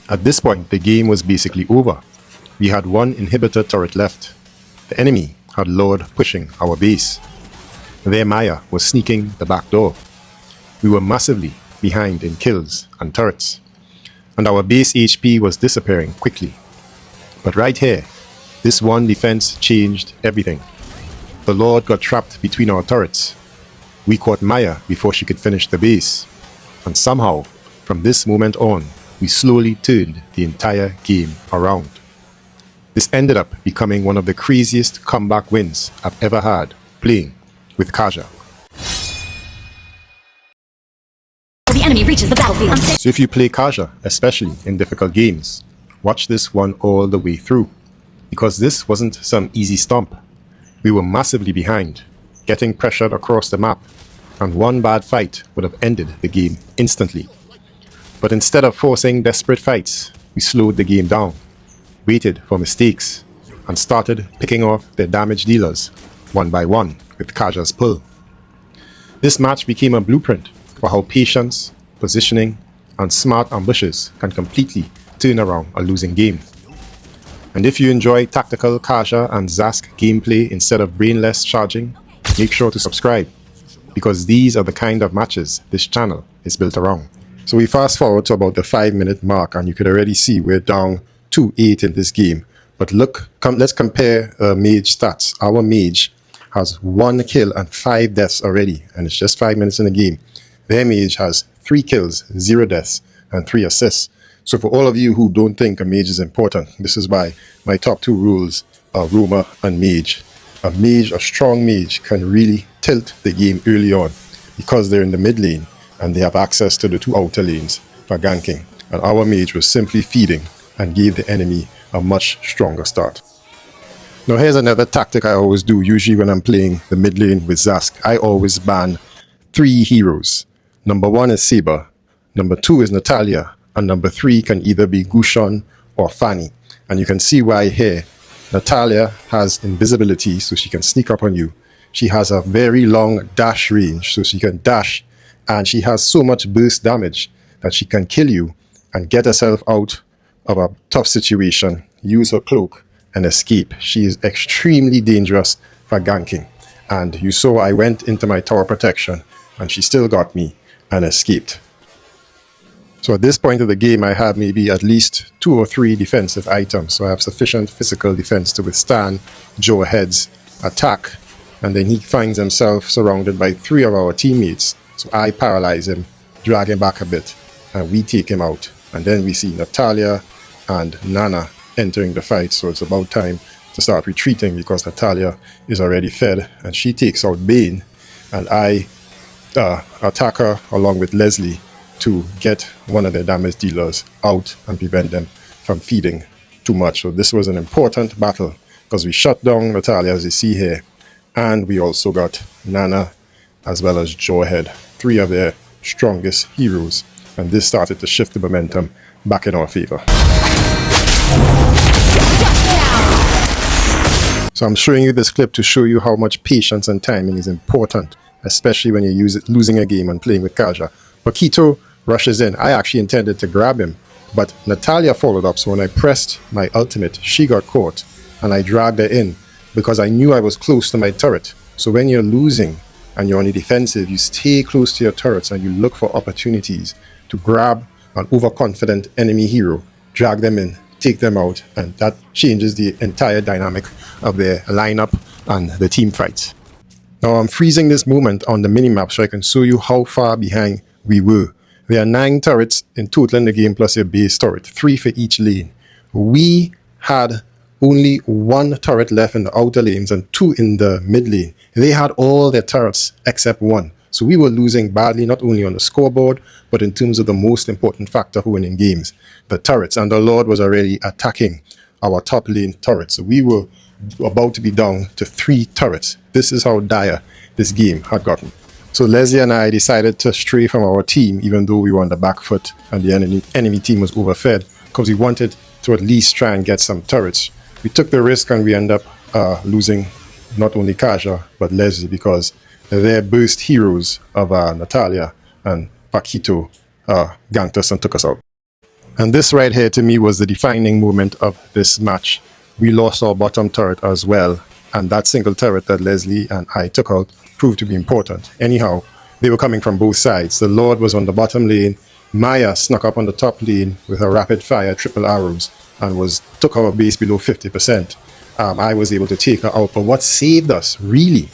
At this point, the game was basically over. We had one inhibitor turret left. The enemy had Lord pushing our base. Their Miya was sneaking the back door. We were massively behind in kills and turrets, and our base HP was disappearing quickly. But right here, this one defense changed everything. The Lord got trapped between our turrets. We caught Miya before she could finish the base, and somehow, from this moment on, we slowly turned the entire game around. This ended up becoming one of the craziest comeback wins I've ever had playing with Kaja. The enemy reaches the battlefield. So if you play Kaja, especially in difficult games, watch this one all the way through, because this wasn't some easy stomp. We were massively behind, getting pressured across the map, and one bad fight would have ended the game instantly. But instead of forcing desperate fights, we slowed the game down, waited for mistakes, and started picking off their damage dealers one by one with Kaja's pull. This match became a blueprint for how patience, positioning, and smart ambushes can completely turn around a losing game. And if you enjoy tactical Kaja and Zask gameplay instead of brainless charging, make sure to subscribe, because these are the kind of matches this channel is built around. So we fast forward to about the 5-minute mark, and you could already see we're down 2-8 in this game. But look, let's compare mage stats. Our mage has 1 kill and 5 deaths already, and it's just 5 minutes in the game. Their mage has 3 kills, 0 deaths, and 3 assists. So for all of you who don't think a mage is important, this is why my top 2 rules are roamer and mage. A strong mage can really tilt the game early on because they're in the mid lane and they have access to the 2 outer lanes for ganking. And our mage was simply feeding and gave the enemy a much stronger start. Now here's another tactic I always do, usually when I'm playing the mid lane with Zask. I always ban 3 heroes. Number 1 is Saber, number 2 is Natalia, and number 3 can either be Gushon or Fanny. And you can see why here. Natalia has invisibility, so she can sneak up on you. She has a very long dash range, so she can dash, and she has so much burst damage that she can kill you and get herself out of a tough situation, use her cloak, and escape. She is extremely dangerous for ganking. And you saw I went into my tower protection, and she still got me and escaped. So at this point of the game, I have maybe at least 2 or 3 defensive items. So I have sufficient physical defense to withstand Joe Head's attack. And then he finds himself surrounded by 3 of our teammates. So I paralyze him, drag him back a bit, and we take him out. And then we see Natalia and Nana entering the fight. So it's about time to start retreating because Natalia is already fed. And she takes out Bane. And I attack her along with Leslie to get one of their damage dealers out and prevent them from feeding too much. So this was an important battle because we shut down Natalia, as you see here, and we also got Nana as well as Jawhead, 3 of their strongest heroes, and this started to shift the momentum back in our favor. So I'm showing you this clip to show you how much patience and timing is important, especially when you're losing a game and playing with Kaja. Paquito rushes in. I actually intended to grab him, but Natalia followed up, so when I pressed my ultimate, she got caught, and I dragged her in because I knew I was close to my turret. So when you're losing and you're on the defensive, you stay close to your turrets and you look for opportunities to grab an overconfident enemy hero, drag them in, take them out, and that changes the entire dynamic of their lineup and the team fights. Now I'm freezing this moment on the minimap so I can show you how far behind we were. There are 9 turrets in total in the game plus your base turret, 3 for each lane. We had only 1 turret left in the outer lanes and 2 in the mid lane. They had all their turrets except 1. So we were losing badly, not only on the scoreboard, but in terms of the most important factor for winning games, the turrets. And the Lord was already attacking our top lane turrets. So we were about to be down to 3 turrets. This is how dire this game had gotten. So Leslie and I decided to stray from our team, even though we were on the back foot and the enemy team was overfed, because we wanted to at least try and get some turrets. We took the risk and we ended up losing not only Kaja, but Leslie, because their burst heroes of Natalia and Paquito ganked us and took us out. And this right here to me was the defining moment of this match. We lost our bottom turret as well, and that single turret that Leslie and I took out proved to be important. Anyhow, they were coming from both sides. The Lord was on the bottom lane. Miya snuck up on the top lane with her rapid fire triple arrows and took our base below 50%. I was able to take her out, but what saved us really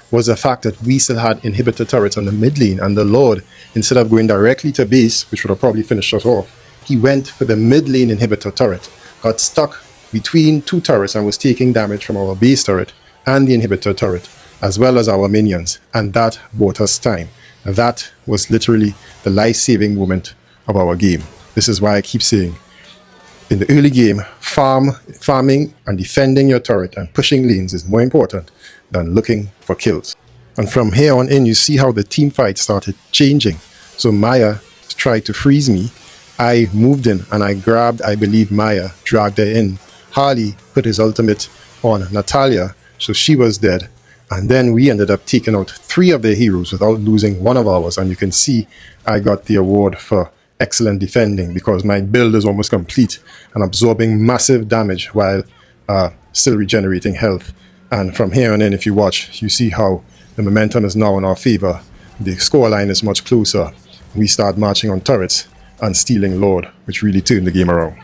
was the fact that we still had inhibitor turrets on the mid lane, and the Lord, instead of going directly to base, which would have probably finished us off, he went for the mid lane inhibitor turret, got stuck between two turrets and was taking damage from our base turret and the inhibitor turret, as well as our minions, and that bought us time. That was literally the life-saving moment of our game. This is why I keep saying, in the early game, farming and defending your turret and pushing lanes is more important than looking for kills. And from here on in, you see how the team fight started changing. So Miya tried to freeze me. I moved in and I grabbed, I believe, Miya, dragged her in. Harley put his ultimate on Natalia, so she was dead. And then we ended up taking out 3 of their heroes without losing one of ours. And you can see I got the award for excellent defending because my build is almost complete and absorbing massive damage while still regenerating health. And from here on in, if you watch, you see how the momentum is now in our favor. The scoreline is much closer. We start marching on turrets and stealing Lord, which really turned the game around.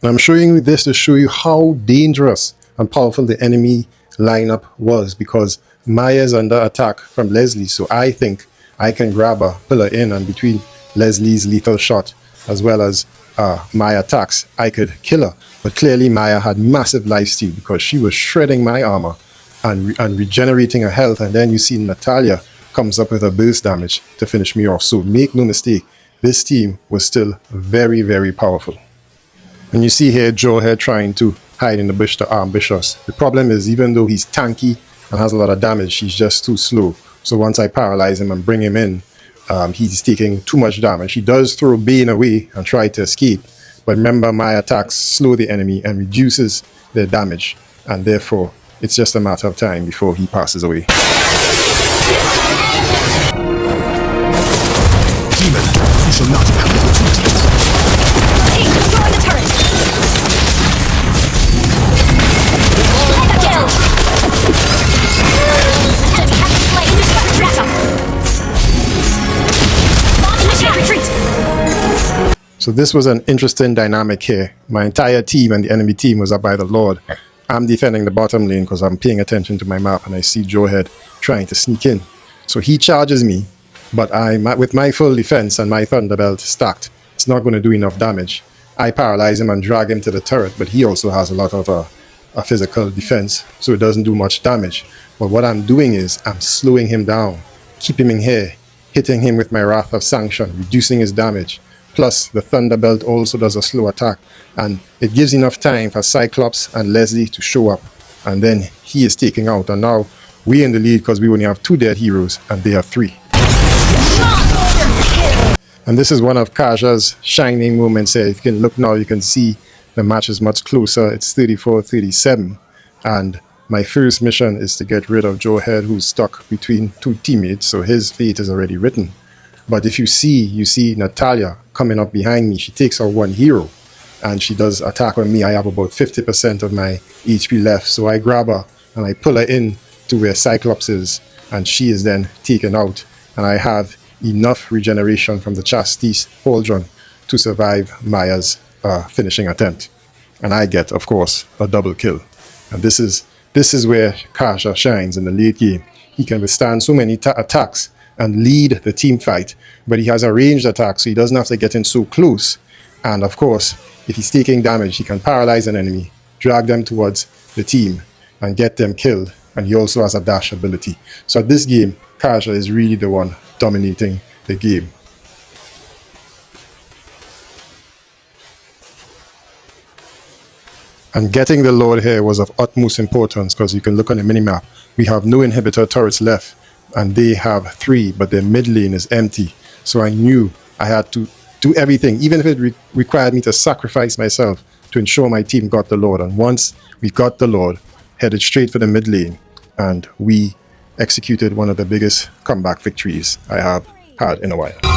And I'm showing you this to show you how dangerous and powerful the enemy lineup was, because Miya is under attack from Leslie, so I think I can grab her, pull her in, and between Leslie's lethal shot as well as my attacks, I could kill her. But clearly Miya had massive lifesteal because she was shredding my armor and regenerating her health, and then you see Natalia comes up with a burst damage to finish me off. So make no mistake, this team was still very, very powerful. And you see here Joehead trying to hide in the bush to ambush us. The problem is, even though he's tanky and has a lot of damage, he's just too slow. So once I paralyze him and bring him in, he's taking too much damage. He does throw Bane away and try to escape, but remember, my attacks slow the enemy and reduces their damage, and therefore it's just a matter of time before he passes away. Demon, you shall not have the opportunities. Team, destroy the turret! Mega kill! Enemy has been slain. Indestructible backup! Launch initiate retreat! So this was an interesting dynamic here. My entire team and the enemy team was up by the Lord. I'm defending the bottom lane because I'm paying attention to my map, and I see Joehead trying to sneak in. So he charges me, but with my full defense and my Thunderbelt stacked, it's not going to do enough damage. I paralyze him and drag him to the turret, but he also has a lot of a physical defense, so it doesn't do much damage. But what I'm doing is I'm slowing him down, keeping him here, hitting him with my Wrath of Sanction, reducing his damage. Plus, the Thunderbelt also does a slow attack, and it gives enough time for Cyclops and Leslie to show up, and then he is taking out. And now we're in the lead because we only have 2 dead heroes, and they have 3. And this is one of Kaja's shining moments here. If you can look now, you can see the match is much closer. It's 34-37, and my first mission is to get rid of Joehead, who's stuck between 2 teammates, so his fate is already written. But if you see Natalia coming up behind me. She takes out 1 hero and she does attack on me. I have about 50% of my HP left, so I grab her and I pull her in to where Cyclops is, and she is then taken out, and I have enough regeneration from the Chastis Pauldron to survive Miya's finishing attempt, and I get, of course, a double kill. And this is where Kaja shines in the late game. He can withstand so many attacks and lead the team fight, but he has a ranged attack, so he doesn't have to get in so close. And of course, if he's taking damage, he can paralyze an enemy, drag them towards the team, and get them killed. And he also has a dash ability. So at this game, Kaja is really the one dominating the game. And getting the Lord here was of utmost importance, because you can look on the minimap. We have no inhibitor turrets left, and they have 3, but their mid lane is empty. So I knew I had to do everything, even if it required me to sacrifice myself to ensure my team got the Lord. And once we got the Lord, headed straight for the mid lane and we executed one of the biggest comeback victories I have had in a while.